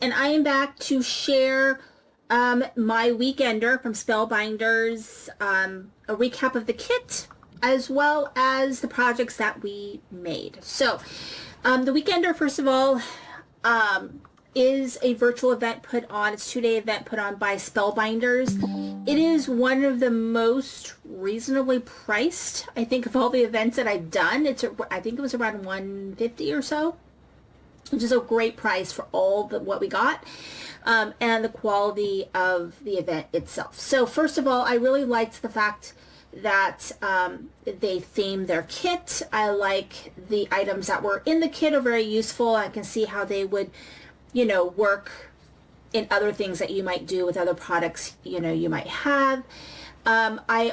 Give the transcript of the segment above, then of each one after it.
and I am back to share my weekender from Spellbinders, a recap of the kit, as well as the projects that we made. So, the weekender, first of all, is a virtual event put on, it's a 2-day event put on by Spellbinders. It is one of the most reasonably priced, I think, of all the events that I've done. I think it was around $150 or so, which is a great price for all what we got, and the quality of the event itself. So first of all, I really liked the fact that they themed their kit. I like the items that were in the kit are very useful. I can see how they would, work in other things that you might do with other products, you might have. I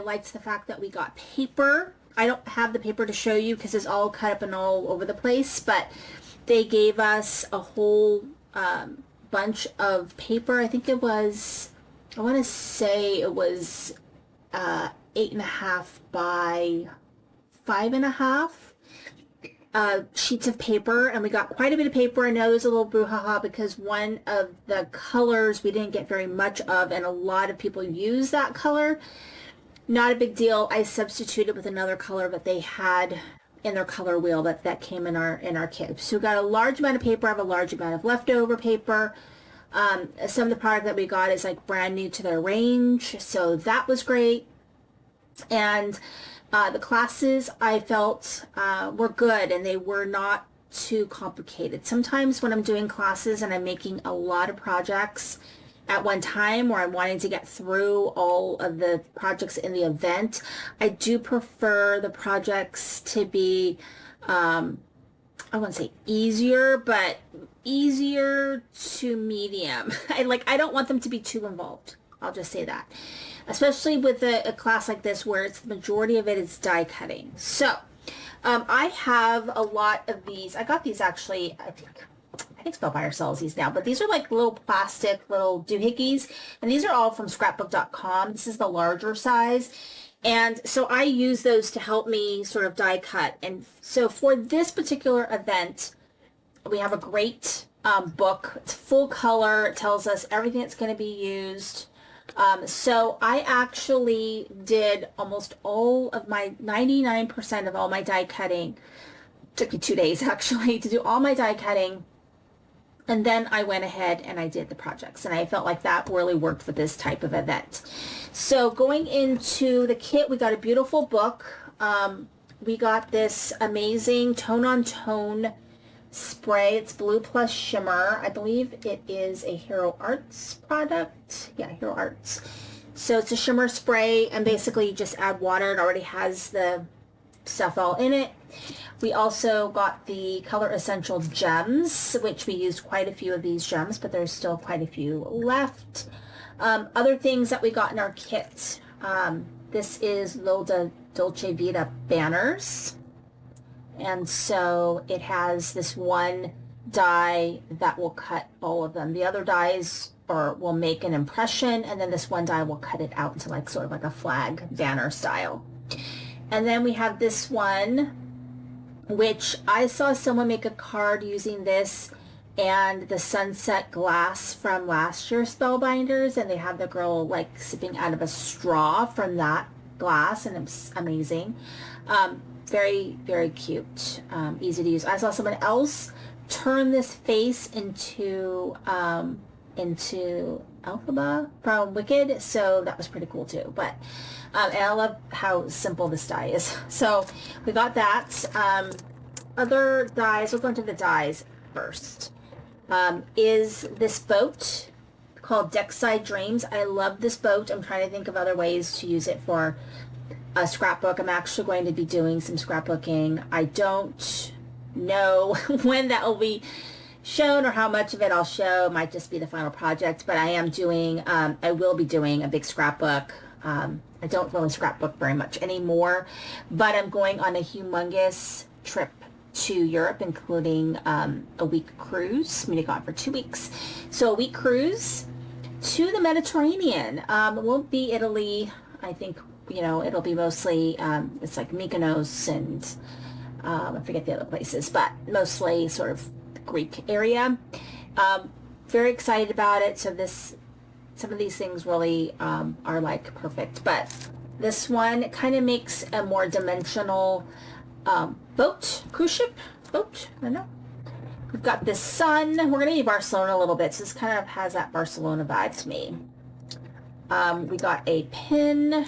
liked the fact that we got paper. I don't have the paper to show you because it's all cut up and all over the place, but they gave us a whole bunch of paper. I think it was, I want to say it was 8.5 by 5.5 sheets of paper, and we got quite a bit of paper. I know there's a little brouhaha because one of the colors we didn't get very much of, and a lot of people use that color. Not a big deal. I substituted with another color that they had in their color wheel that came in our kit. So we got a large amount of paper. I have a large amount of leftover paper. Some of the product that we got is like brand new to their range, so that was great. And the classes I felt were good, and they were not too complicated. Sometimes when I'm doing classes and I'm making a lot of projects at one time, or I'm wanting to get through all of the projects in the event, I do prefer the projects to be, I wouldn't say easier, but easier to medium. I don't want them to be too involved. I'll just say that. Especially with a class like this where it's the majority of it is die cutting. So I have a lot of these. I got these actually, I think Spellbinders sells these now, but these are like little plastic little doohickeys, and these are all from scrapbook.com. This is the larger size, and so I use those to help me sort of die cut. And so for this particular event, we have a great book. It's full color. It tells us everything that's going to be used. So I actually did almost all of my 99% of all my die cutting. It took me 2 days actually to do all my die cutting. And then I went ahead and I did the projects, and I felt like that really worked for this type of event. So going into the kit, we got a beautiful book. We got this amazing tone-on-tone spray. It's blue plus shimmer. I believe it is a Hero Arts product. Yeah, Hero Arts. So it's a shimmer spray, and basically you just add water. It already has the stuff all in it. We also got the Color Essential Gems, which we used quite a few of these gems, but there's still quite a few left. Other things that we got in our kit. This is Lilda Dolce Vita banners. And so it has this one die that will cut all of them. The other dies will make an impression, and then this one die will cut it out into like sort of like a flag banner style. And then we have this one, which I saw someone make a card using this and the sunset glass from last year's Spellbinders, and they have the girl like sipping out of a straw from that glass, and it's amazing. Very, very cute, easy to use. I saw someone else turn this face into Elphaba from Wicked, so that was pretty cool too. But and I love how simple this die is. So we got that. Other dies, we'll go into the dies first. Is this boat called Deckside Dreams. I love this boat. I'm trying to think of other ways to use it for a scrapbook. I'm actually going to be doing some scrapbooking. I don't know when that will be shown or how much of it I'll show. It might just be the final project, but I am doing, I will be doing a big scrapbook. I don't really scrapbook very much anymore, but I'm going on a humongous trip to Europe, including a week cruise. I'm going to go on for 2 weeks. So a week cruise to the Mediterranean. It won't be Italy. I think, you know, it'll be mostly, it's like Mykonos and I forget the other places, but mostly sort of the Greek area. Very excited about it. So some of these things really are like perfect, but this one kind of makes a more dimensional cruise ship boat. I don't know. We've got this sun. We're going to be Barcelona a little bit, so this kind of has that Barcelona vibe to me. We got a pin.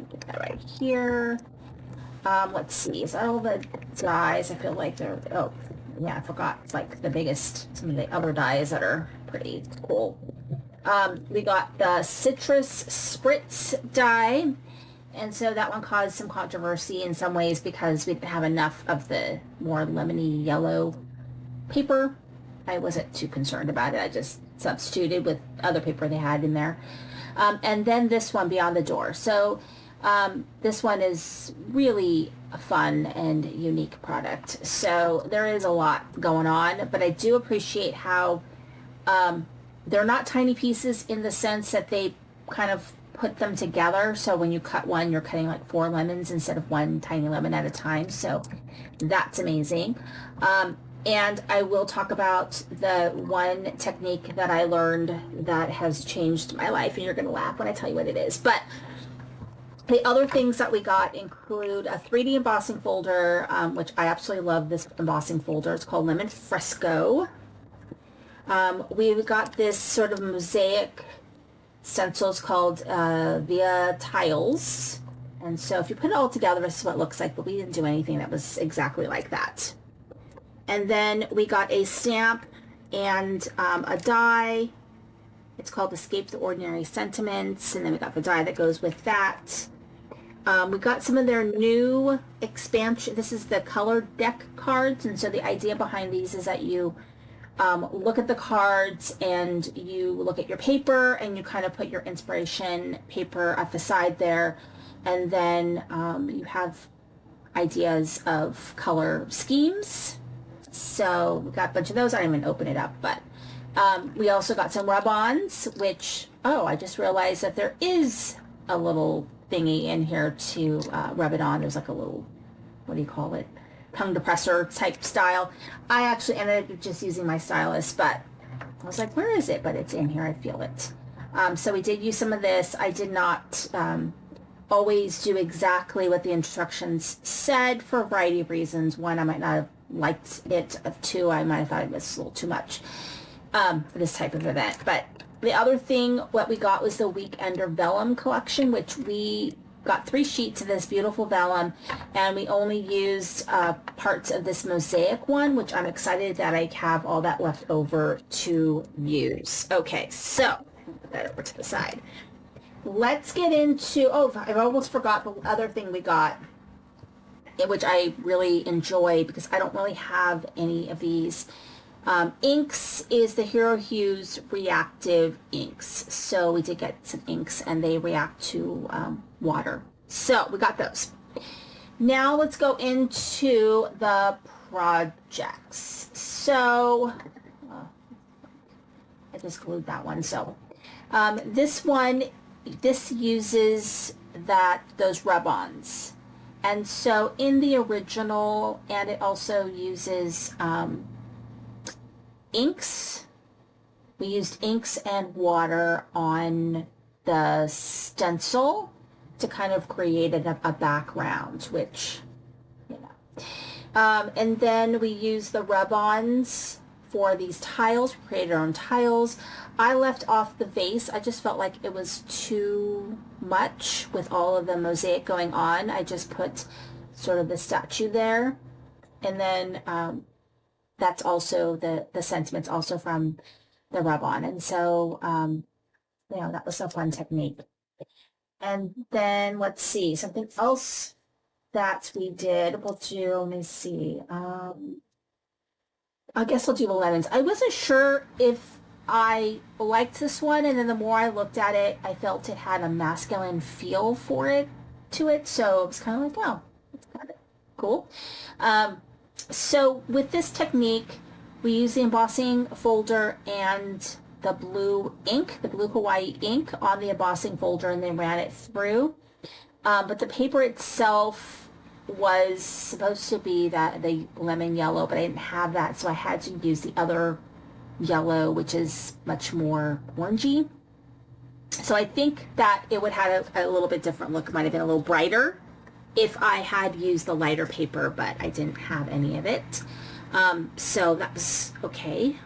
Put that right here. Let's see. Is that all the dies? I feel like they're... Oh, yeah, I forgot, like, some of the other dies that are pretty cool. We got the citrus spritz die, and so that one caused some controversy in some ways because we didn't have enough of the more lemony yellow paper. I wasn't too concerned about it. I just substituted with other paper they had in there. And then this one, Beyond the Door. So this one is really a fun and unique product. So there is a lot going on, but I do appreciate how they're not tiny pieces in the sense that they kind of put them together. So when you cut one, you're cutting like 4 lemons instead of one tiny lemon at a time. So that's amazing. And I will talk about the one technique that I learned that has changed my life, and you're going to laugh when I tell you what it is. But the other things that we got include a 3D embossing folder, which I absolutely love this embossing folder. It's called Lemon Fresco. We got this sort of mosaic stencils called Via Tiles. And so if you put it all together, this is what it looks like, but we didn't do anything that was exactly like that. And then we got a stamp and a die. It's called Escape the Ordinary Sentiments. And then we got the die that goes with that. We got some of their new expansion. This is the colored deck cards. And so the idea behind these is that you look at the cards and you look at your paper and you kind of put your inspiration paper at the side there. And then you have ideas of color schemes. So we got a bunch of those. I didn't even open it up, but we also got some rub-ons, which, I just realized that there is a little thingy in here to rub it on. There's like a little, what do you call it? Tongue depressor type style. I actually ended up just using my stylus, but I was like, where is it? But it's in here. I feel it. So we did use some of this. I did not always do exactly what the instructions said for a variety of reasons. One, I might not have liked it. 2, I might have thought it was a little too much for this type of event. But the other thing, what we got was the Weekender Vellum collection, which we got 3 sheets of this beautiful vellum, and we only used parts of this mosaic one, which I'm excited that I have all that left over to use. Okay, so put that over to the side. Let's get into, I almost forgot the other thing we got, which I really enjoy because I don't really have any of these. Inks is the Hero Hues reactive inks. So we did get some inks and they react to water. So we got those. Now let's go into the projects. So I just glued that one. So this uses those rub-ons. And so in the original, and it also uses inks. We used inks and water on the stencil to kind of create a background, which, and then we used the rub-ons for these tiles. We created our own tiles. I left off the vase. I just felt like it was too much with all of the mosaic going on. I just put sort of the statue there. And then that's also the sentiments also from the rub-on. And so, that was a fun technique. And then let's see, something else that we did. We'll do, let me see. I guess I'll do the lemons. I wasn't sure if I liked this one, and then the more I looked at it, I felt it had a masculine feel to it. So it was kind of like, that's kind of cool. So with this technique, we use the embossing folder and the blue ink, the blue Hawaii ink on the embossing folder, and then ran it through. But the paper itself was supposed to be the lemon yellow, but I didn't have that, so I had to use the other yellow, which is much more orangey. So I think that it would have a little bit different look. It might have been a little brighter if I had used the lighter paper, but I didn't have any of it. So that was okay.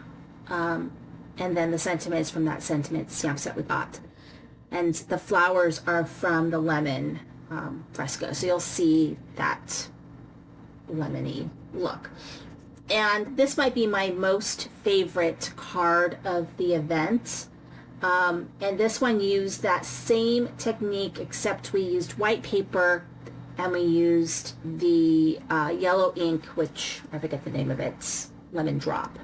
And then the sentiments from that sentiment stamp set we got. And the flowers are from the lemon fresco. So you'll see that lemony look. And this might be my most favorite card of the event. And this one used that same technique, except we used white paper and we used the yellow ink, which I forget the name of it, Lemon Drop.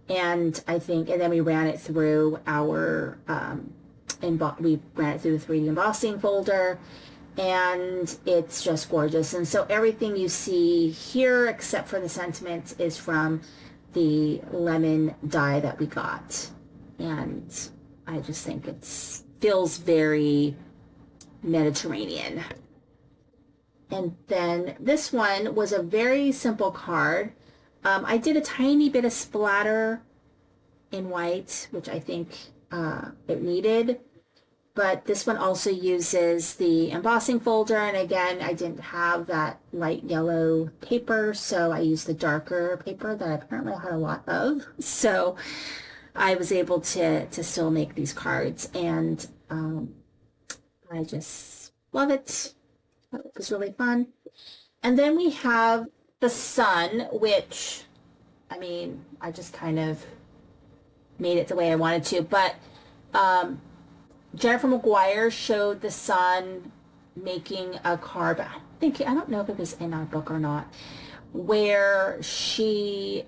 And then we ran it through our, we ran it through the 3D embossing folder, and it's just gorgeous. And so everything you see here, except for the sentiments, is from the lemon dye that we got. And I just think it feels very Mediterranean. And then this one was a very simple card. I did a tiny bit of splatter in white, which I think it needed. But this one also uses the embossing folder. And again, I didn't have that light yellow paper, so I used the darker paper that I apparently had a lot of. So I was able to still make these cards. And I just love it. It was really fun. And then we have the sun, which, I mean, I just kind of made it the way I wanted to. But Jennifer McGuire showed the sun making a card, but I don't know if it was in our book or not, where she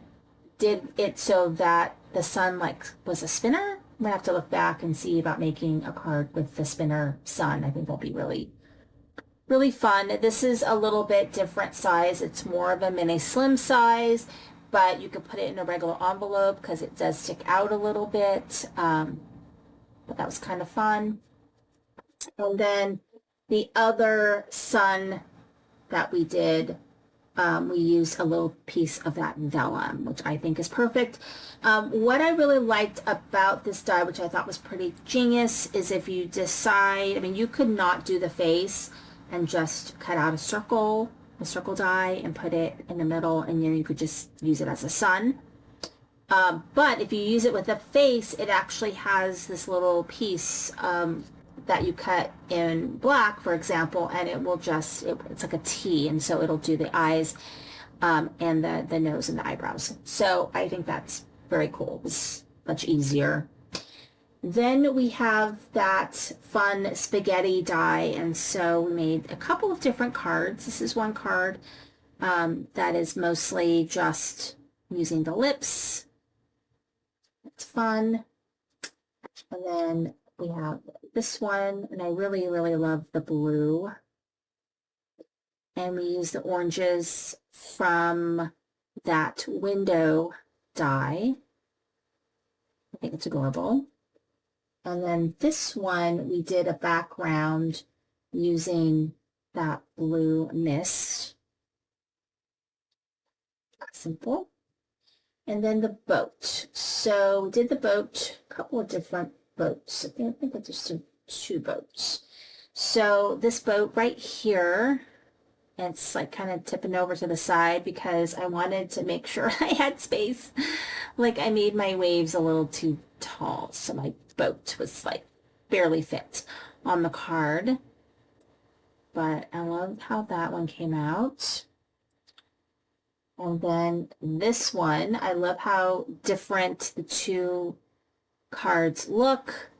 did it so that the sun was a spinner. I'm gonna have to look back and see about making a card with the spinner sun. I think that'll be really fun. This is a little bit different size. It's more of a mini slim size, but you could put it in a regular envelope because it does stick out a little bit. But that was kind of fun. And then the other sun that we did, we used a little piece of that vellum, which I think is perfect. What I really liked about this die, which I thought was pretty genius, is if you decide, I mean, you could not do the face and just cut out a circle die and put it in the middle, and you could just use it as a sun. But if you use it with a face, it actually has this little piece that you cut in black, for example, and it will it's like a T, and so it'll do the eyes and the nose and the eyebrows. So I think that's very cool. It's much easier. Then we have that fun spaghetti die, and so we made a couple of different cards. This is one card that is mostly just using the lips. It's fun. And then we have this one, and I really, really love the blue. And we use the oranges from that window die. I think it's adorable. And then this one, we did a background using that blue mist. Simple. And then the boat. So we did the boat, a couple of different boats. I think it's just two boats. So this boat right here, it's like kind of tipping over to the side because I wanted to make sure I had space. Like I made my waves a little too tall, so my boat was like barely fit on the card. But I love how that one came out. And then this one, I love how different the two cards look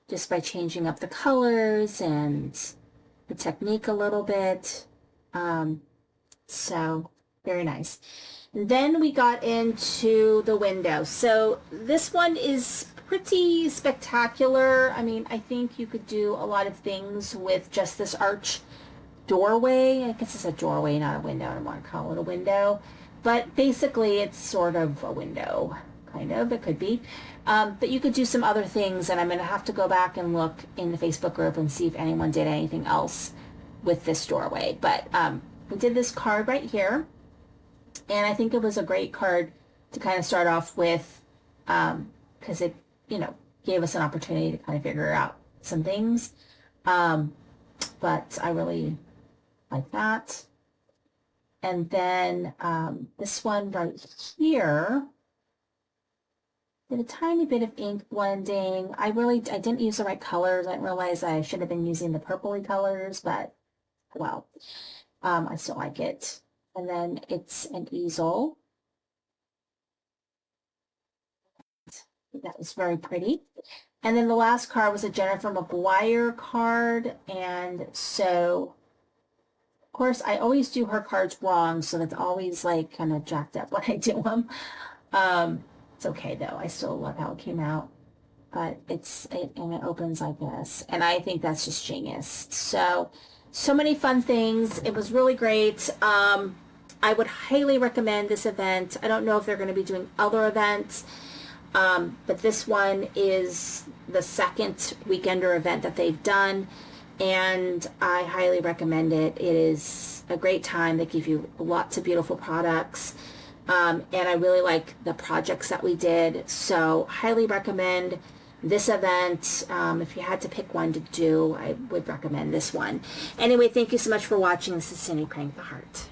just by changing up the colors and the technique a little bit. So very nice. And then we got into the window. So this one is pretty spectacular. I mean, I think you could do a lot of things with just this arch doorway. I guess it's a doorway, not a window. I don't want to call it a window. But basically, it's sort of a window, kind of. It could be. But you could do some other things, and I'm going to have to go back and look in the Facebook group and see if anyone did anything else with this doorway. But we did this card right here, and I think it was a great card to kind of start off with because it, you know, gave us an opportunity to kind of figure out some things. But I really like that. And then this one right here did a tiny bit of ink blending. I didn't use the right colors. I didn't realize I should have been using the purpley colors, but well, I still like it. And then it's an easel. That was very pretty. And then the last card was a Jennifer McGuire card. And so, of course, I always do her cards wrong, so that's always like kind of jacked up when I do them. It's okay though. I still love how it came out. But and it opens like this. And I think that's just genius. So many fun things. It was really great. I would highly recommend this event. I don't know if they're going to be doing other events. But this one is the second Weekender event that they've done, and I highly recommend it. It is a great time. They give you lots of beautiful products, and I really like the projects that we did, so highly recommend this event. If you had to pick one to do, I would recommend this one. Anyway, thank you so much for watching. This is Cindy praying with the heart.